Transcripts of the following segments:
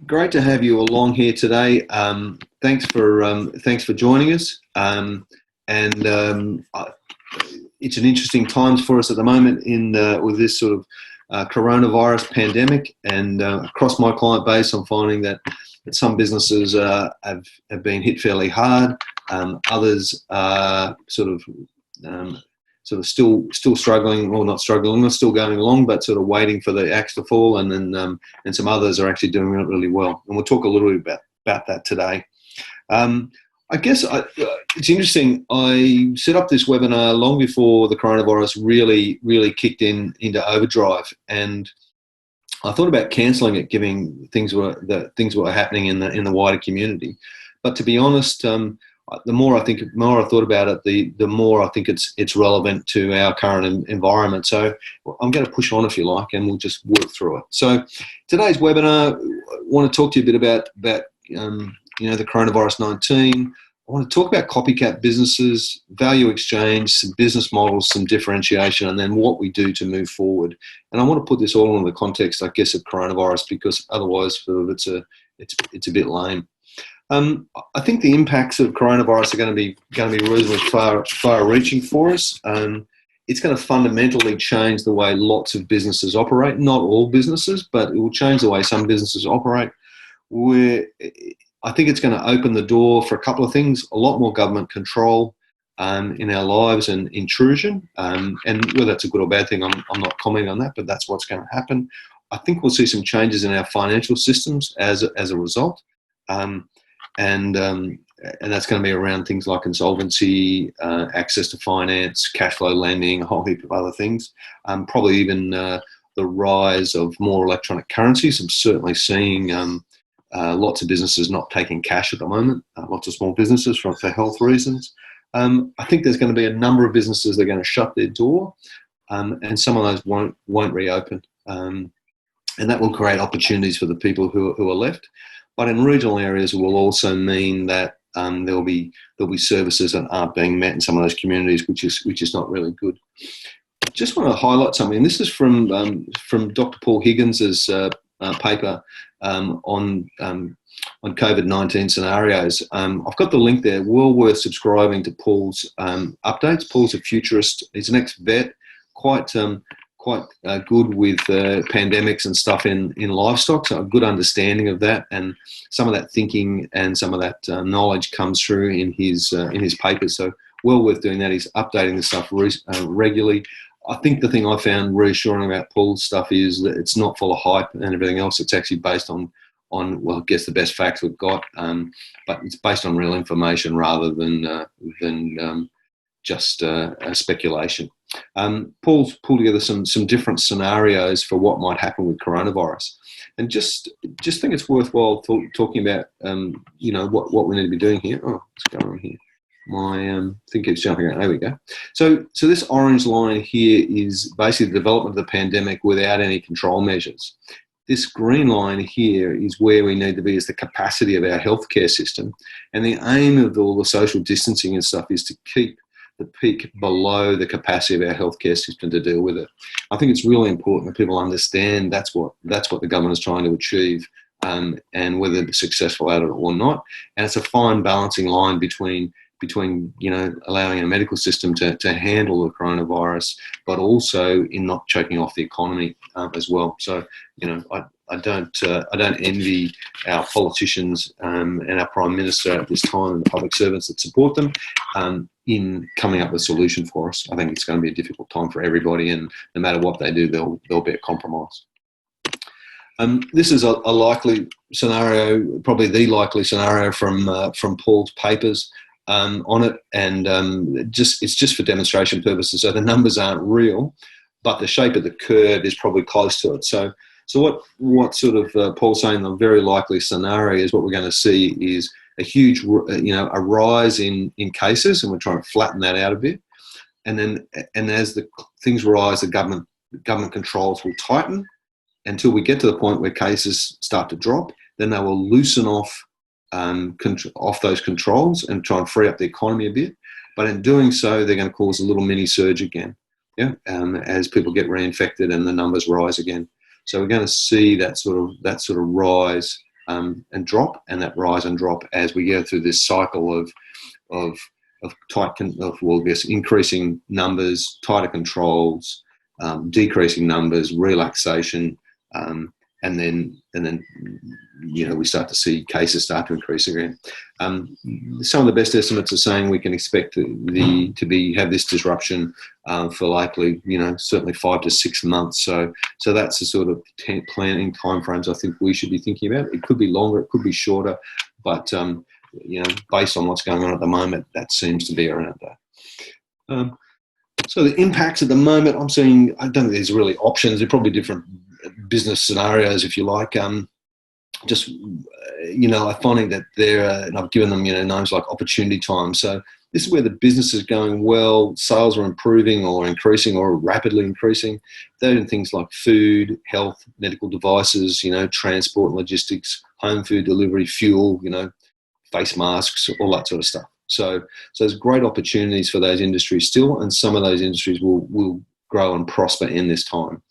Great to have you along here today. Thanks for joining us. And It's an interesting times for us at the moment with this sort of coronavirus pandemic. And across my client base, I'm finding that some businesses have been hit fairly hard. Others are sort of still struggling, or not struggling, or still going along, but sort of waiting for the axe to fall, and then and some others are actually doing it really well. And we'll talk a little bit about that today. I guess it's interesting. I set up this webinar long before the coronavirus really kicked into overdrive, and I thought about cancelling it, given things were happening in the wider community. But to be honest, the more I thought about it, the more I think it's relevant to our current environment. So I'm going to push on, if you like, and we'll just work through it. So today's webinar, I want to talk to you a bit about the coronavirus 19. I want to talk about copycat businesses, value exchange, some business models, some differentiation, and then what we do to move forward. And I want to put this all in the context, I guess, of coronavirus, because otherwise, it's a bit lame. I think the impacts of coronavirus are going to be reasonably far-reaching for us. It's going to fundamentally change the way lots of businesses operate. Not all businesses, but it will change the way some businesses operate. I think it's going to open the door for a couple of things: a lot more government control in our lives and intrusion. And whether that's a good or bad thing, I'm not commenting on that, but that's what's going to happen. I think we'll see some changes in our financial systems as a result. And that's going to be around things like insolvency, access to finance, cash flow lending, a whole heap of other things. Probably even the rise of more electronic currencies. I'm certainly seeing lots of businesses not taking cash at the moment, lots of small businesses for health reasons. I think there's going to be a number of businesses that are going to shut their door, and some of those won't reopen. And that will create opportunities for the people who are left. But in regional areas, it will also mean that there'll be services that aren't being met in some of those communities, which is not really good. Just want to highlight something. This is from Dr. Paul Higgins's paper on COVID-19 scenarios. I've got the link there. Well worth subscribing to Paul's updates. Paul's a futurist. He's an ex-vet, quite good with pandemics and stuff in livestock, so a good understanding of that, and some of that thinking and some of that knowledge comes through in his papers. So well worth doing that. He's updating the stuff regularly. I think the thing I found reassuring about Paul's stuff is that it's not full of hype and everything else. It's actually based on well, I guess the best facts we've got, but it's based on real information rather than just speculation. Paul's pulled together some different scenarios for what might happen with coronavirus, and just think it's worthwhile talking about what we need to be doing here. Oh, what's going on here? My thing keeps jumping around. There we go. So this orange line here is basically the development of the pandemic without any control measures. This green line here is where we need to be, as the capacity of our healthcare system, and the aim of all the social distancing and stuff is to keep the peak below the capacity of our healthcare system to deal with it. I think it's really important that people understand that's what the government is trying to achieve, and whether they're successful at it or not. And it's a fine balancing line between allowing our medical system to handle the coronavirus, but also in not choking off the economy as well. So I don't envy our politicians and our Prime Minister at this time, and the public servants that support them in coming up with a solution for us. I think it's going to be a difficult time for everybody, and no matter what they do, there'll be a compromise. This is a likely scenario, probably the likely scenario from Paul's papers on it, and it's just for demonstration purposes. So the numbers aren't real, but the shape of the curve is probably close to it. So what sort of Paul's saying the very likely scenario is what we're going to see is a huge, a rise in cases, and we're trying to flatten that out a bit. And as the things rise, the government controls will tighten until we get to the point where cases start to drop. Then they will loosen off those controls and try and free up the economy a bit. But in doing so, they're going to cause a little mini surge again, as people get reinfected and the numbers rise again. So we're going to see that sort of rise and drop, and that rise and drop as we go through this cycle of increasing numbers, tighter controls, decreasing numbers, relaxation, and then we start to see cases start to increase again. Some of the best estimates are saying we can expect to have this disruption for likely, certainly 5 to 6 months. So that's the sort of planning timeframes I think we should be thinking about. It could be longer, it could be shorter, but based on what's going on at the moment, that seems to be around that. So the impacts at the moment, I don't think there's really options. There are probably different business scenarios, if you like. I'm finding that and I've given them, names like opportunity time. So this is where the business is going well, sales are improving or increasing or rapidly increasing. They're in things like food, health, medical devices, transport and logistics, home food delivery, fuel, face masks, all that sort of stuff. So there's great opportunities for those industries still, and some of those industries will grow and prosper in this time.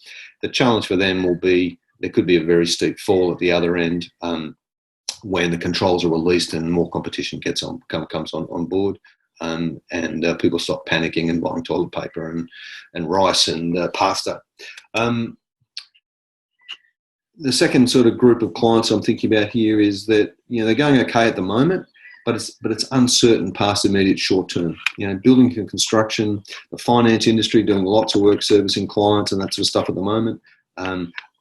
The challenge for them will be there could be a very steep fall at the other end when the controls are released and more competition comes on board, and people stop panicking and buying toilet paper and rice and pasta. The second sort of group of clients I'm thinking about here is that they're going okay at the moment, but it's uncertain past immediate short term. Building and construction, the finance industry doing lots of work servicing clients and that sort of stuff at the moment.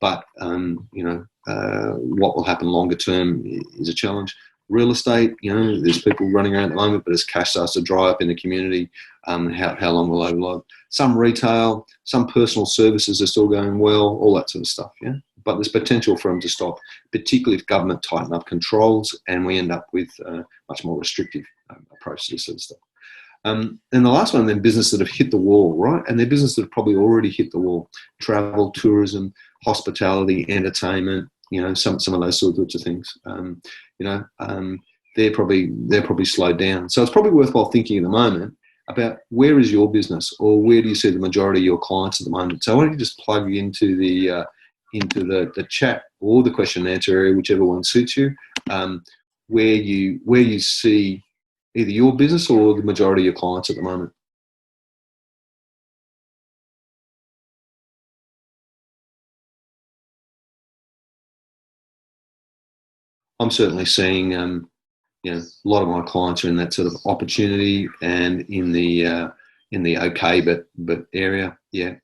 But what will happen longer term is a challenge. Real estate, there's people running around at the moment, but as cash starts to dry up in the community, how long will overload? Some retail, some personal services are still going well, all that sort of stuff. Yeah. But there's potential for them to stop, particularly if government tighten up controls and we end up with a much more restrictive approach to this sort of stuff. And the last one, then, business that have hit the wall, right? And they're business that have probably already hit the wall. Travel, tourism, hospitality, entertainment, some of those sorts of things. They're probably slowed down. So it's probably worthwhile thinking at the moment about where is your business, or where do you see the majority of your clients at the moment. So why don't you just plug into the chat or the question and answer area, whichever one suits you, where you see either your business or the majority of your clients at the moment. I'm certainly seeing, a lot of my clients are in that sort of opportunity and in the okay but area. Yeah.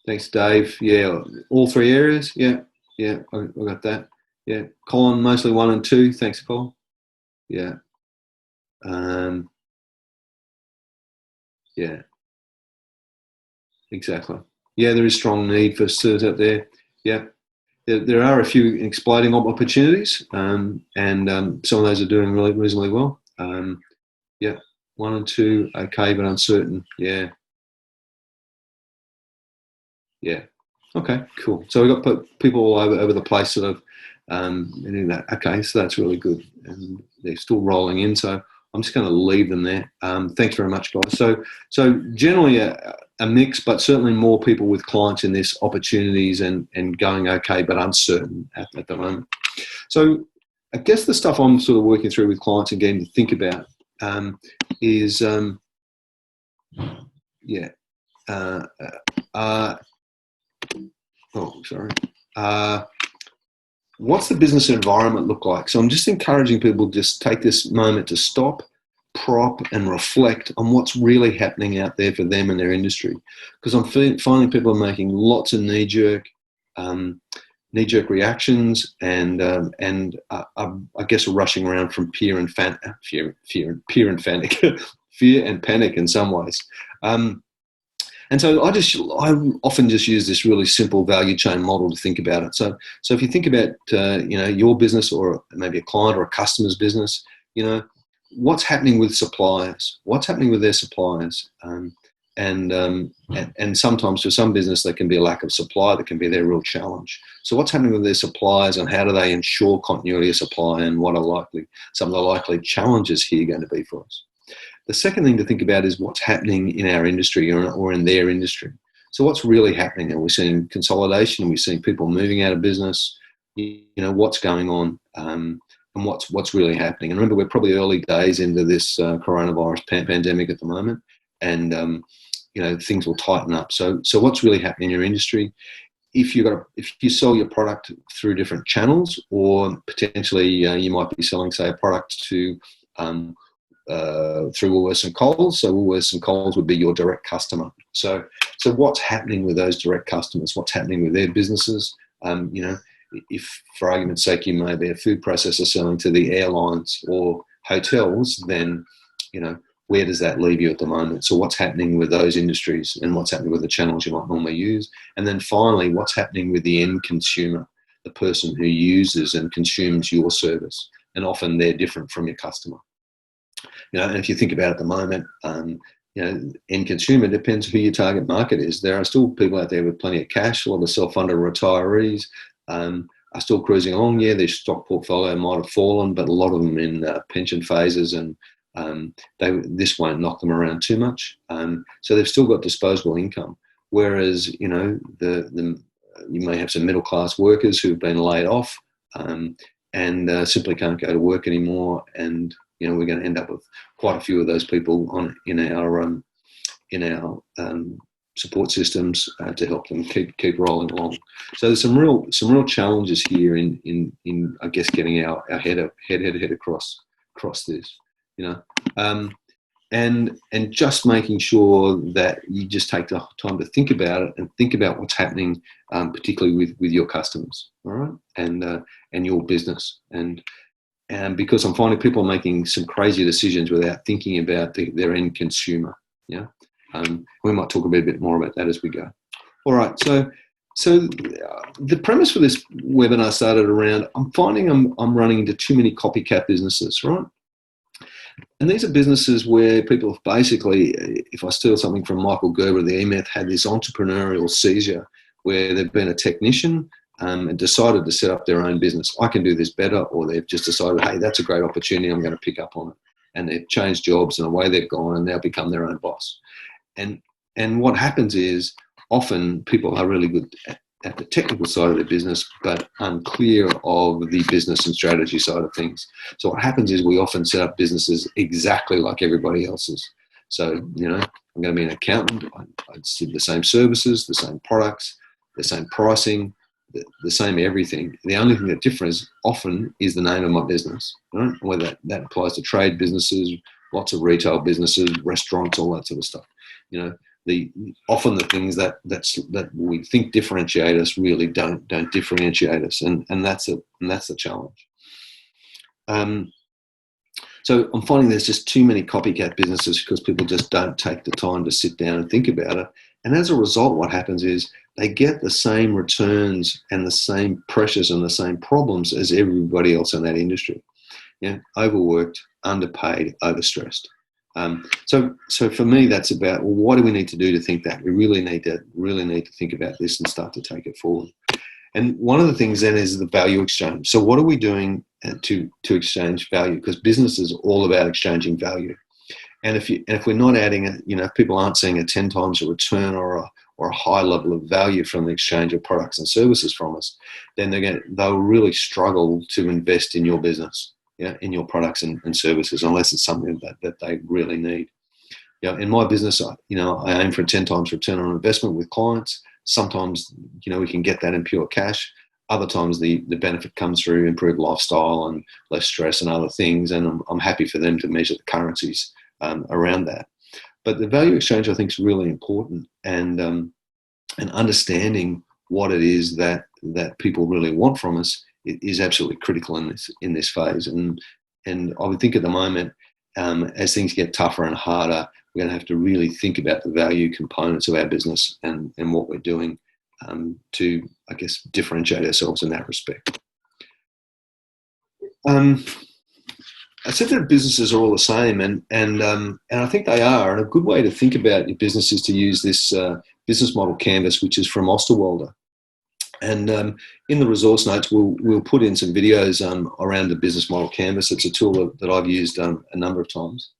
Thanks, Dave. Yeah, all three areas. Yeah, I got that. Yeah, Colin, mostly 1 and 2. Thanks, Colin. Yeah. Yeah. Exactly. Yeah, there is strong need for servers out there. Yeah. There are a few exploding opportunities, and some of those are doing really reasonably well. Yeah, 1 and 2, okay, but uncertain. Yeah. Yeah. Okay, cool. So we've got people all over the place sort of doing that. Okay, so that's really good. And they're still rolling in. So I'm just going to leave them there. Thanks very much, guys. So generally a mix, but certainly more people with clients in this opportunities and going okay, but uncertain at the moment. So I guess the stuff I'm sort of working through with clients and getting to think about is, what's the business environment look like? So I'm just encouraging people to just take this moment to stop, prop, and reflect on what's really happening out there for them and their industry. Because I'm finding people are making lots of knee-jerk reactions and I guess rushing around from fear and panic in some ways. And so I often just use this really simple value chain model to think about it. So if you think about your business or maybe a client or a customer's business, what's happening with suppliers? What's happening with their suppliers? And sometimes for some business there can be a lack of supply that can be their real challenge. So what's happening with their suppliers and how do they ensure continuity of supply, and what are some of the likely challenges here going to be for us? The second thing to think about is what's happening in our industry or in their industry. So what's really happening? Are we seeing consolidation? Are we seeing people moving out of business? what's going on, and what's really happening. And remember, we're probably early days into this coronavirus pandemic at the moment, and things will tighten up. So what's really happening in your industry? If you sell your product through different channels, or potentially you might be selling, say, a product to through Woolworths and Coles. So Woolworths and Coles would be your direct customer. So what's happening with those direct customers? What's happening with their businesses? If, for argument's sake, you may be a food processor selling to the airlines or hotels, then where does that leave you at the moment? So what's happening with those industries, and what's happening with the channels you might normally use? And then finally, what's happening with the end consumer, the person who uses and consumes your service? And often they're different from your customer. And if you think about it at the moment, end consumer depends who your target market is. There are still people out there with plenty of cash. A lot of self-funded retirees are still cruising along. Yeah, their stock portfolio might have fallen, but a lot of them in pension phases, and this won't knock them around too much. So they've still got disposable income. Whereas, you may have some middle class workers who've been laid off and simply can't go to work anymore. And we're going to end up with quite a few of those people in our support systems to help them keep rolling along. So there's some real challenges here in I guess getting our head across this, and just making sure that you just take the time to think about it, and think about what's happening, particularly with your customers, all right, and your business, and because I'm finding people are making some crazy decisions without thinking about their end consumer. Yeah, we might talk a bit more about that as we go. All right, so the premise for this webinar started around, I'm finding I'm running into too many copycat businesses, right? And these are businesses where people have basically, if I steal something from Michael Gerber, the E-Myth had this entrepreneurial seizure where they've been a technician and decided to set up their own business. I can do this better, or they've just decided, hey, that's a great opportunity, I'm going to pick up on it. And they've changed jobs and away they've gone and now become their own boss. And what happens is often people are really good at the technical side of their business, but unclear of the business and strategy side of things. So what happens is we often set up businesses exactly like everybody else's. So, I'm going to be an accountant. I'd see the same services, the same products, the same pricing, the same everything. The only thing that differs often is the name of my business, right? Whether that applies to trade businesses, lots of retail businesses, restaurants, all that sort of stuff. Often the things that we think differentiate us really don't differentiate us, and that's the challenge. So I'm finding there's just too many copycat businesses because people just don't take the time to sit down and think about it. And as a result, what happens is they get the same returns and the same pressures and the same problems as everybody else in that industry. Overworked, underpaid, overstressed. So for me, that's about, well, what do we need to do to think that? We really need to think about this and start to take it forward. And one of the things then is the value exchange. So what are we doing to exchange value? Because business is all about exchanging value. And if we're not adding it, if people aren't seeing a 10 times a return or a high level of value from the exchange of products and services from us, then they'll really struggle to invest in your business, in your products and services, unless it's something that they really need. In my business, I aim for a 10 times return on investment with clients. Sometimes, we can get that in pure cash. Other times the benefit comes through improved lifestyle and less stress and other things. And I'm happy for them to measure the currencies around that. But the value exchange, I think, is really important, and understanding what it is that people really want from us is absolutely critical in this phase. And I would think at the moment, as things get tougher and harder, we're going to have to really think about the value components of our business and what we're doing to, I guess, differentiate ourselves in that respect. I said that businesses are all the same, and I think they are. And a good way to think about your business is to use this business model canvas, which is from Osterwalder. And in the resource notes, we'll put in some videos around the business model canvas. It's a tool that I've used a number of times.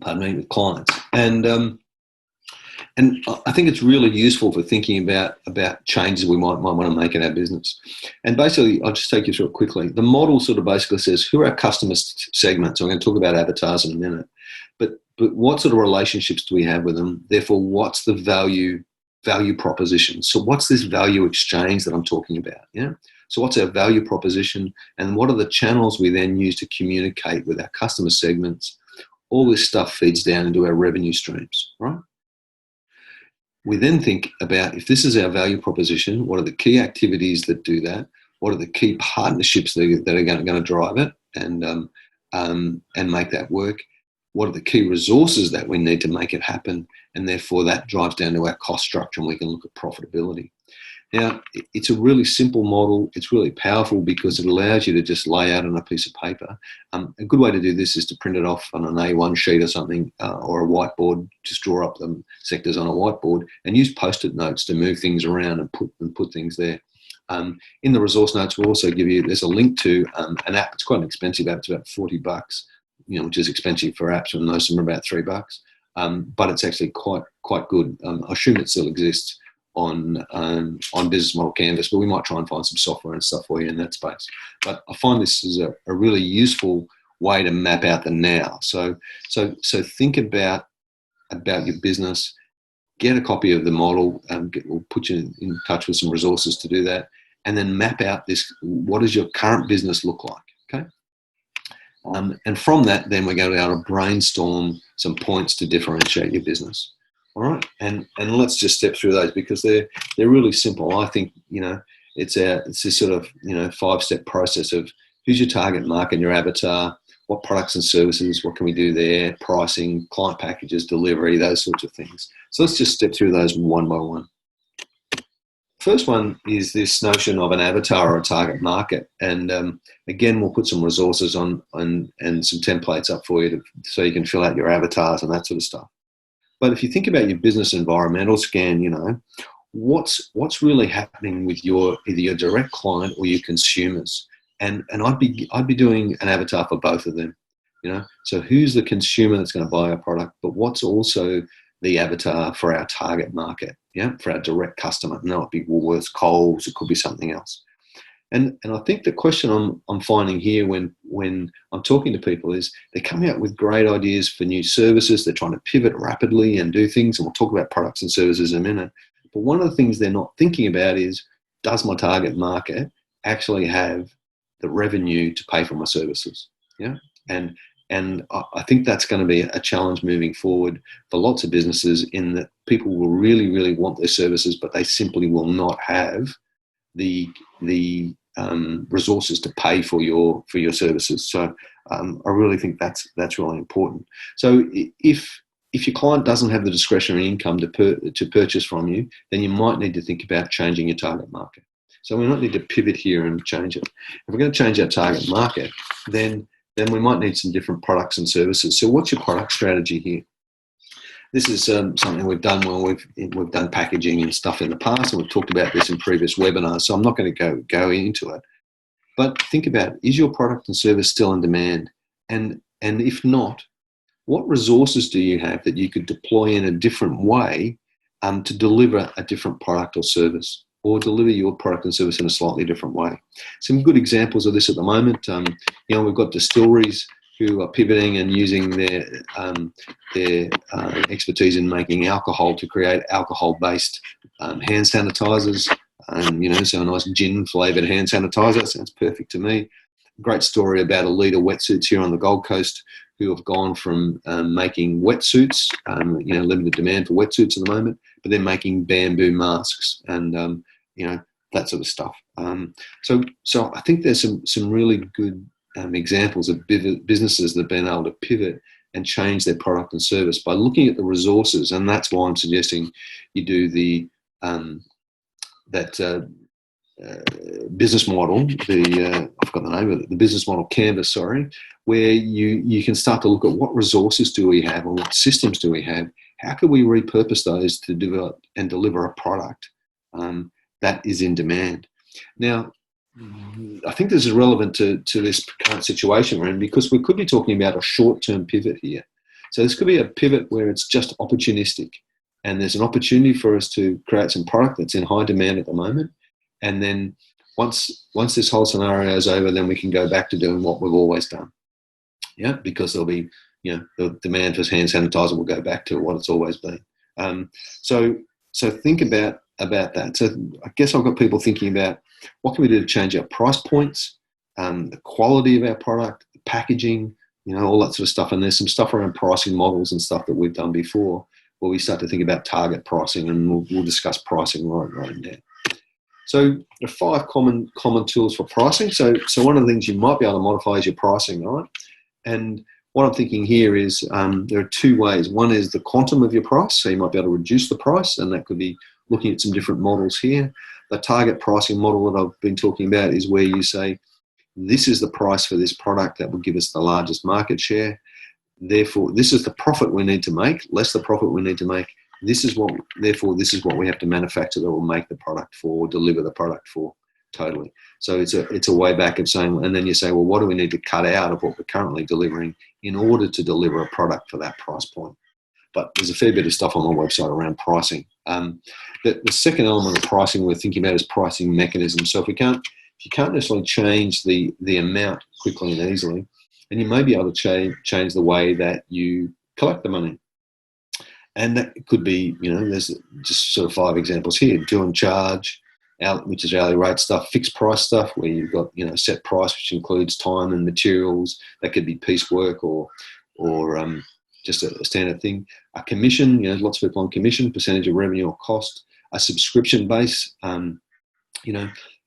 Pardon me, with clients. And I think it's really useful for thinking about changes we might want to make in our business. And basically, I'll just take you through it quickly. The model sort of basically says, who are our customer segments? I'm going to talk about avatars in a minute. But what sort of relationships do we have with them? Therefore, what's the value proposition? So what's this value exchange that I'm talking about? Yeah. So what's our value proposition, and what are the channels we then use to communicate with our customer segments? All this stuff feeds down into our revenue streams, right? We then think about, if this is our value proposition, what are the key activities that do that? What are the key partnerships that are going to drive it and make that work? What are the key resources that we need to make it happen? And therefore that drives down to our cost structure, and we can look at profitability. Now, it's a really simple model. It's really powerful because it allows you to just lay out on a piece of paper. A good way to do this is to print it off on an A1 sheet or something, or a whiteboard. Just draw up the sectors on a whiteboard and use Post-it notes to move things around and put things there. In the resource notes, we'll also give you, there's a link to an app. It's quite an expensive app. It's about $40, which is expensive for apps, and most of them are about $3. But it's actually quite good. I assume it still exists on Business Model Canvas, but we might try and find some software and stuff for you in that space. But I find this is a really useful way to map out the now. So think about your business, get a copy of the model, we'll put you in touch with some resources to do that, and then map out this, what does your current business look like, okay? And from that, then we're going to be able to brainstorm some points to differentiate your business. All right, and let's just step through those, because they're really simple. I think it's this sort of 5-step process of who's your target market, your avatar, what products and services, what can we do there, pricing, client packages, delivery, those sorts of things. So let's just step through those one by one. First one is this notion of an avatar or a target market, and again, we'll put some resources on and some templates up for you so you can fill out your avatars and that sort of stuff. But if you think about your business environmental scan, what's really happening with either your direct client or your consumers, and I'd be doing an avatar for both of them. So who's the consumer that's going to buy our product, but what's also the avatar for our target market, for our direct customer. And that might be Woolworths, Coles, it could be something else. And I think the question I'm finding here when I'm talking to people is they're coming up with great ideas for new services. They're trying to pivot rapidly and do things, and we'll talk about products and services in a minute. But one of the things they're not thinking about is, does my target market actually have the revenue to pay for my services? Yeah, and I think that's going to be a challenge moving forward for lots of businesses, in that people will really, really want their services, but they simply will not have the resources to pay for your services. So I really think that's really important. So if your client doesn't have the discretionary income to purchase from you, then you might need to think about changing your target market. So we might need to pivot here and change it. If we're going to change our target market, then we might need some different products and services. So what's your product strategy here? This is something we've done when we've done packaging and stuff in the past, and we've talked about this in previous webinars, so I'm not going to go into it. But think about, is your product and service still in demand? And if not, what resources do you have that you could deploy in a different way to deliver a different product or service, or deliver your product and service in a slightly different way? Some good examples of this at the moment, we've got distilleries who are pivoting and using their expertise in making alcohol to create alcohol-based hand sanitizers. So a nice gin-flavoured hand sanitizer sounds perfect to me. Great story about Elite wetsuits here on the Gold Coast, who have gone from making wetsuits, limited demand for wetsuits at the moment, but they're making bamboo masks and that sort of stuff. So I think there's some really good examples of businesses that have been able to pivot and change their product and service by looking at the resources, and that's why I'm suggesting you do the business model. I forgot the name of it. The business model canvas, where you can start to look at what resources do we have, or what systems do we have. How can we repurpose those to develop and deliver a product that is in demand? Now, I think this is relevant to this current situation we're in, because we could be talking about a short-term pivot here. So this could be a pivot where it's just opportunistic. and there's an opportunity for us to create some product that's in high demand at the moment. And then once this whole scenario is over, then we can go back to doing what we've always done. Yeah, because there'll be, the demand for hand sanitizer will go back to what it's always been. So think about that. So I guess I've got people thinking about what can we do to change our price points, the quality of our product, the packaging, all that sort of stuff. And there's some stuff around pricing models and stuff that we've done before where we start to think about target pricing, and we'll discuss pricing right now. So there are 5 common tools for pricing. So one of the things you might be able to modify is your pricing, right? And what I'm thinking here is there are 2 ways. One is the quantum of your price. So you might be able to reduce the price, and that could be looking at some different models here. The target pricing model that I've been talking about is where you say, this is the price for this product that will give us the largest market share. Therefore, this is the profit we need to make, less the profit we need to make. Therefore, this is what we have to manufacture that will make the product for, deliver the product for, totally. So it's a way back of saying, and then you say, well, what do we need to cut out of what we're currently delivering in order to deliver a product for that price point? But there's a fair bit of stuff on my website around pricing. The second element of pricing we're thinking about is pricing mechanisms. So if you can't necessarily change the amount quickly and easily, and you may be able to change the way that you collect the money. And that could be, there's just sort of 5 examples here: do and charge, which is hourly rate stuff; fixed price stuff, where you've got set price, which includes time and materials. That could be piecework or just a standard thing. A commission, lots of people on commission, percentage of revenue or cost. A subscription base,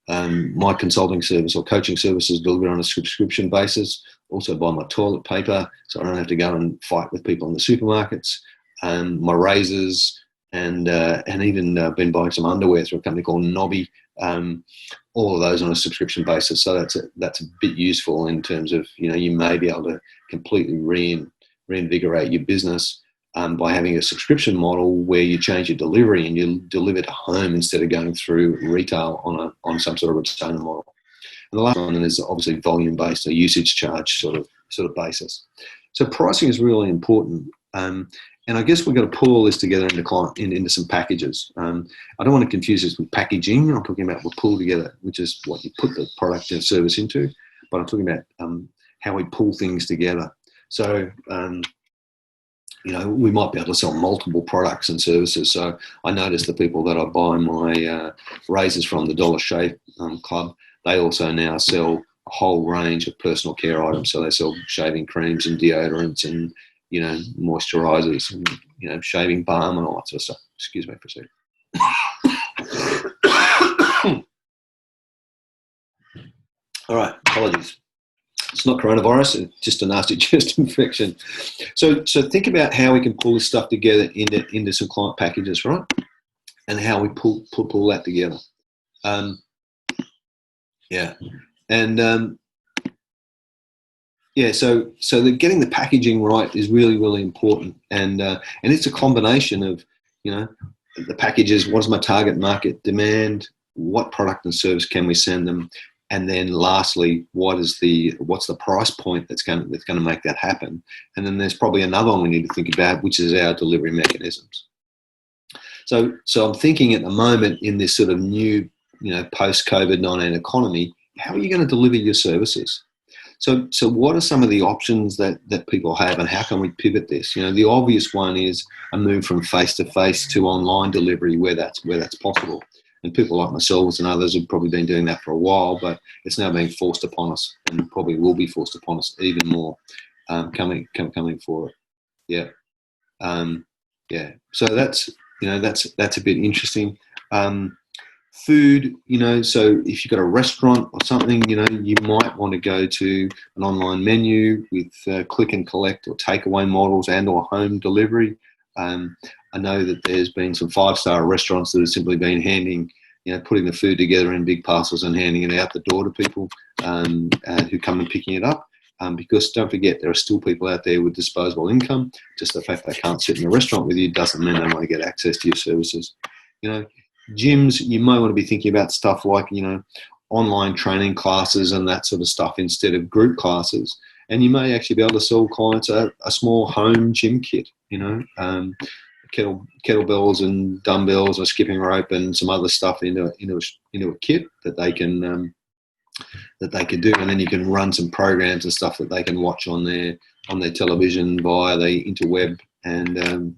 my consulting service or coaching services delivered on a subscription basis. Also buy my toilet paper, so I don't have to go and fight with people in the supermarkets. My razors, and even been buying some underwear through a company called Nobby. All of those on a subscription basis. So that's a bit useful in terms of you may be able to completely reinvigorate your business by having a subscription model where you change your delivery and you deliver to home instead of going through retail on some sort of retainer model. And the last one is obviously volume based, a usage charge sort of basis. So pricing is really important. And I guess we've got to pull all this together into some packages. I don't want to confuse this with packaging. I'm talking about we'll pull together, which is what you put the product and service into. But I'm talking about how we pull things together. So, we might be able to sell multiple products and services. So I noticed the people that I buy my razors from, the Dollar Shave Club, they also now sell a whole range of personal care items. So they sell shaving creams and deodorants and moisturizers and, shaving balm and all that sort of stuff. Excuse me for a second. All right, apologies. It's not coronavirus, it's just a nasty chest infection. So think about how we can pull this stuff together into some client packages, right? And how we pull that together. So getting the packaging right is really, really important, and it's a combination of the packages. What is my target market demand? What product and service can we send them? And then lastly, what's the price point that's going to make that happen? And then there's probably another one we need to think about, which is our delivery mechanisms. So I'm thinking at the moment in this sort of new post-COVID-19 economy, how are you going to deliver your services? So what are some of the options that people have, and how can we pivot this? The obvious one is a move from face-to-face to online delivery where that's possible. And people like myself and others have probably been doing that for a while, but it's now being forced upon us, and probably will be forced upon us even more coming forward. Yeah. So that's a bit interesting. Food, so if you've got a restaurant or something, you might want to go to an online menu with click and collect or takeaway models and or home delivery. I know that there's been some 5-star restaurants that have simply been putting the food together in big parcels and handing it out the door to people who come and picking it up. Because don't forget, there are still people out there with disposable income. Just the fact they can't sit in a restaurant with you doesn't mean they want to get access to your services. Gyms, you might want to be thinking about stuff like, online training classes and that sort of stuff instead of group classes. And you may actually be able to sell clients a small home gym kit, kettlebells and dumbbells, a skipping rope, and some other stuff into a kit that they can do, and then you can run some programs and stuff that they can watch on their television via the interweb, and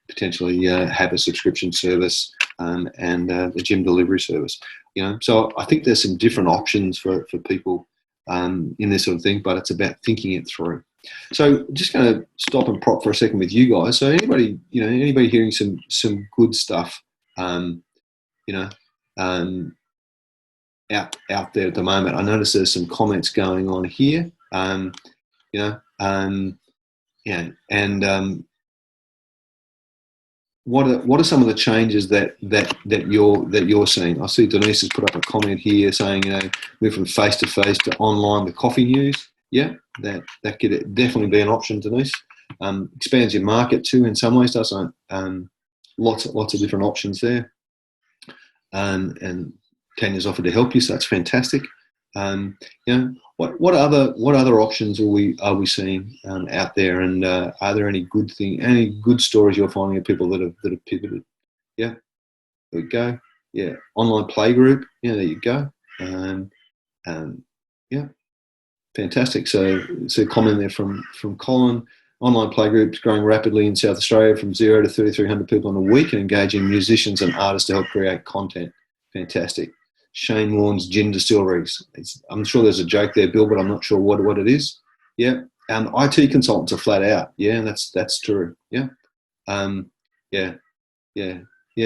potentially have a subscription service, and the gym delivery service. So I think there's some different options for people in this sort of thing, but it's about thinking it through. So just going to stop and prop for a second with you guys. So anybody hearing some good stuff, out there at the moment. I notice there's some comments going on here. What are some of the changes that you're seeing? I see Denise has put up a comment here saying, move from face to face to online with coffee news. Yeah, that could definitely be an option, Denise. Expands your market too in some ways, doesn't it? Lots of different options there. And Tanya's offered to help you, so that's fantastic. What other options are we seeing out there, and are there any good stories you're finding of people that have pivoted? Yeah, there we go. Yeah, online playgroup. Yeah, there you go. Yeah, fantastic. So comment there from Colin. Online playgroups growing rapidly in South Australia from 0 to 3,300 people in a week, and engaging musicians and artists to help create content. Fantastic. Shane Warne's Gin Distilleries. I'm sure there's a joke there, Bill, but I'm not sure what it is. Yeah. IT consultants are flat out. Yeah, and that's true. Yeah. Yeah.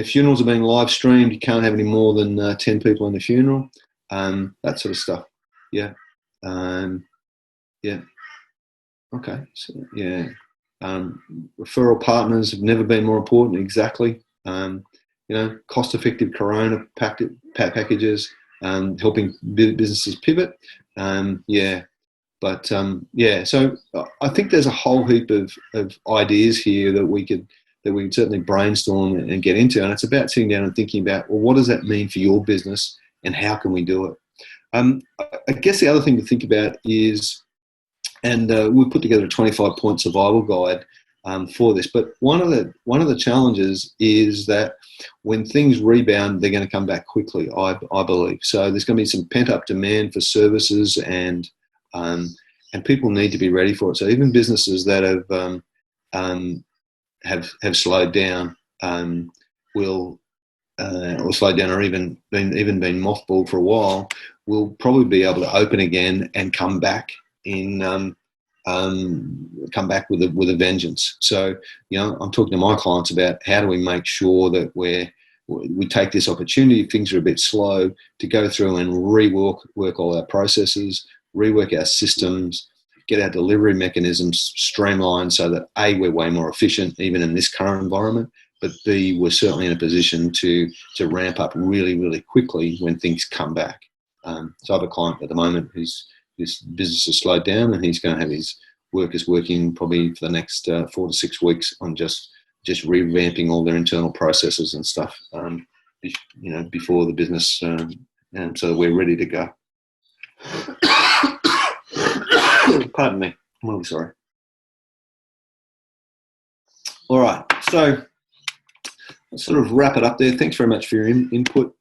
Funerals are being live streamed. You can't have any more than 10 people in the funeral. That sort of stuff. Yeah. Yeah. Okay. So, yeah. Referral partners have never been more important. Exactly. Cost-effective Corona packages, helping businesses pivot. So I think there's a whole heap of ideas here that we could certainly brainstorm and get into, and it's about sitting down and thinking about, well, what does that mean for your business, and how can we do it? I guess the other thing to think about is, and we've put together a 25-point survival guide for this. But one of the challenges is that when things rebound, they're going to come back quickly, I believe. So there's going to be some pent-up demand for services, and people need to be ready for it. So even businesses that have slowed down will or slowed down, or even been mothballed for a while, will probably be able to open again and come back with a vengeance. So, I'm talking to my clients about how do we make sure that we take this opportunity, if things are a bit slow, to go through and work all our processes, rework our systems, get our delivery mechanisms streamlined so that A, we're way more efficient even in this current environment, but B, we're certainly in a position to ramp up really, really quickly when things come back. So I have a client at the moment whose business has slowed down, and he's going to have his workers working probably for the next 4 to 6 weeks on just revamping all their internal processes and stuff, before the business, so that we're ready to go. Pardon me. I'm really sorry. All right. So let's sort of wrap it up there. Thanks very much for your input.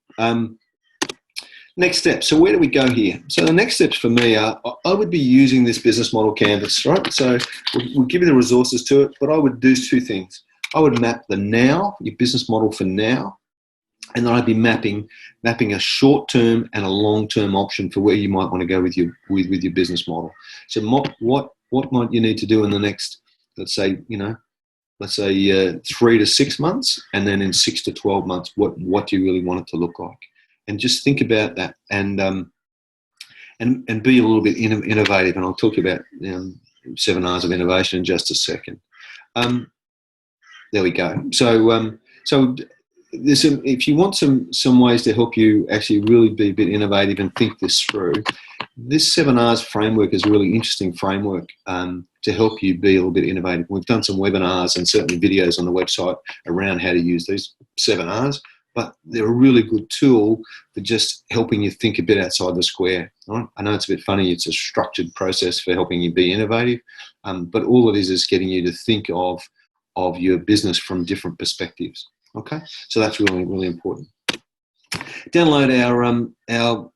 Next steps. So where do we go here? So the next steps for me are, I would be using this business model canvas, right? So we'll give you the resources to it, but I would do 2 things. I would map the now, your business model for now, and then I'd be mapping a short-term and a long-term option for where you might want to go with your business model. So what might you need to do in the next, let's say 3 to 6 months, and then in 6 to 12 months, what do you really want it to look like? And just think about that, and be a little bit innovative. And I'll talk to you about 7 R's of innovation in just a second. There we go. So there's if you want some ways to help you actually really be a bit innovative and think this through, this 7 R's framework is a really interesting framework to help you be a little bit innovative. We've done some webinars and certainly videos on the website around how to use these 7 R's. But they're a really good tool for just helping you think a bit outside the square. Right? I know it's a bit funny, it's a structured process for helping you be innovative, but all it is getting you to think of of your business from different perspectives. Okay, so that's really, really important. Download our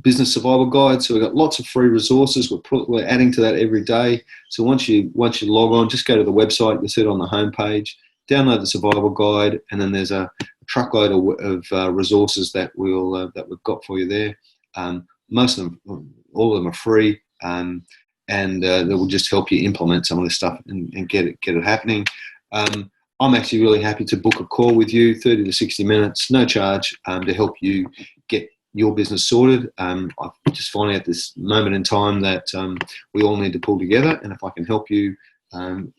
business survival guide. So we've got lots of free resources. We're adding to that every day. So once you log on, just go to the website. You'll see it on the homepage. Download the survival guide, and then there's a truckload of resources that we've got for you there. Most of them, all of them are free, and that will just help you implement some of this stuff and get it happening. I'm actually really happy to book a call with you, 30 to 60 minutes, no charge, to help you get your business sorted. I'm just finding at this moment in time that we all need to pull together, and if I can help you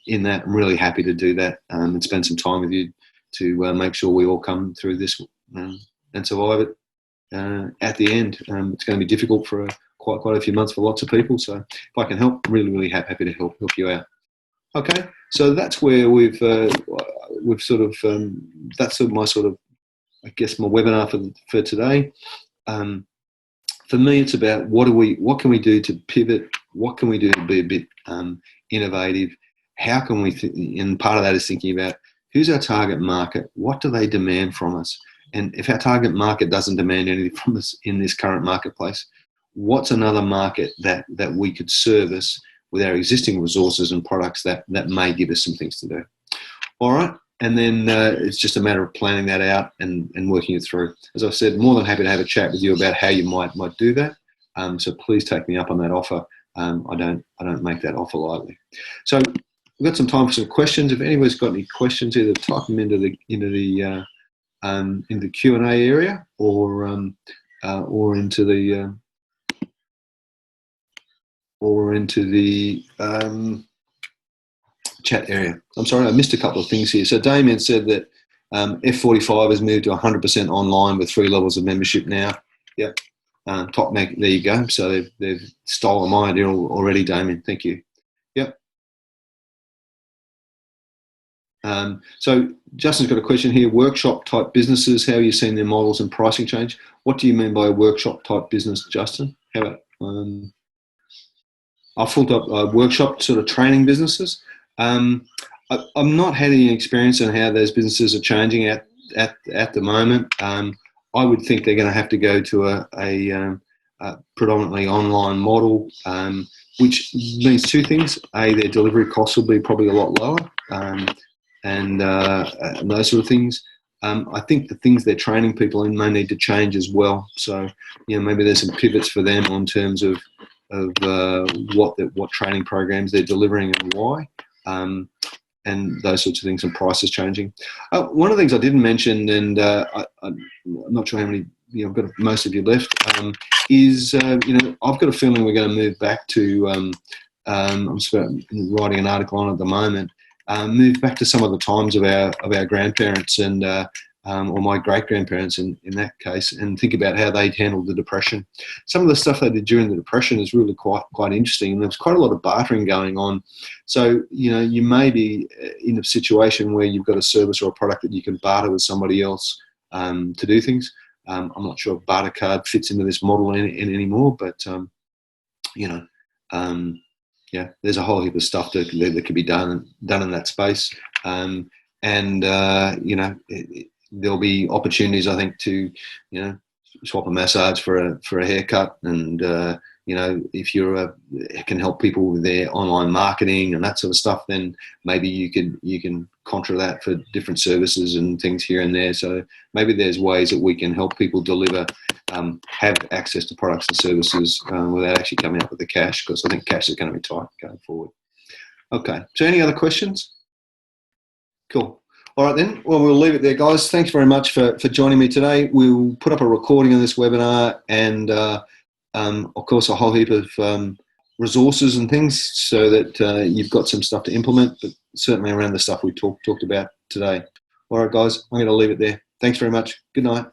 in that, I'm really happy to do that and spend some time with you to make sure we all come through this and survive it at the end. It's going to be difficult for quite a few months for lots of people, so if I can help, really, really happy to help you out. Okay, so that's where we've sort of that's my sort of, I guess, my webinar for today. For me, it's about what can we do to pivot? What can we do to be a bit innovative? How can we? And part of that is thinking about who's our target market. What do they demand from us? And if our target market doesn't demand anything from us in this current marketplace, what's another market that we could service with our existing resources and products that may give us some things to do? All right. And then it's just a matter of planning that out and working it through. As I've said, more than happy to have a chat with you about how you might do that. So please take me up on that offer. I don't make that offer lightly. So we've got some time for some questions. If anybody's got any questions, either type them into the Q&A area or into the chat area. I'm sorry, I missed a couple of things here. So Damien said that F45 has moved to 100% online with 3 levels of membership now. Yep. Top Mac, there you go. So they've stolen my idea already, Damien. Thank you. Yep. So Justin's got a question here. Workshop type businesses, how are you seeing their models and pricing change? What do you mean by a workshop type business, Justin? How about I've full up workshop sort of training businesses. I'm not had any experience on how those businesses are changing at the moment. I would think they're going to have to go to a predominantly online model, which means two things. A, their delivery costs will be probably a lot lower, and those sort of things. I think the things they're training people in may need to change as well. So, maybe there's some pivots for them on terms of what training programs they're delivering and why, and those sorts of things, and prices changing. One of the things I didn't mention, and I'm not sure how many, I've got most of you left, is I've got a feeling we're going to move back to. I'm just writing an article on it at the moment. Move back to some of the times of our grandparents and or my great-grandparents in that case, and think about how they'd handled the Depression. Some of the stuff they did during the Depression is really quite interesting, and there was quite a lot of bartering going on. So, you may be in a situation where you've got a service or a product that you can barter with somebody else to do things. I'm not sure if barter card fits into this model anymore, but, there's a whole heap of stuff that could be done in that space. There'll be opportunities, I think, to, swap a massage for a haircut, and if can help people with their online marketing and that sort of stuff, then maybe you can contra that for different services and things here and there. So maybe there's ways that we can help people deliver, have access to products and services without actually coming up with the cash, because I think cash is going to be tight going forward. Okay. So any other questions? Cool. All right then, well, we'll leave it there, guys. Thanks very much for joining me today. We'll put up a recording of this webinar and, of course, a whole heap of resources and things so that you've got some stuff to implement, but certainly around the stuff we talked about today. All right, guys, I'm going to leave it there. Thanks very much. Good night.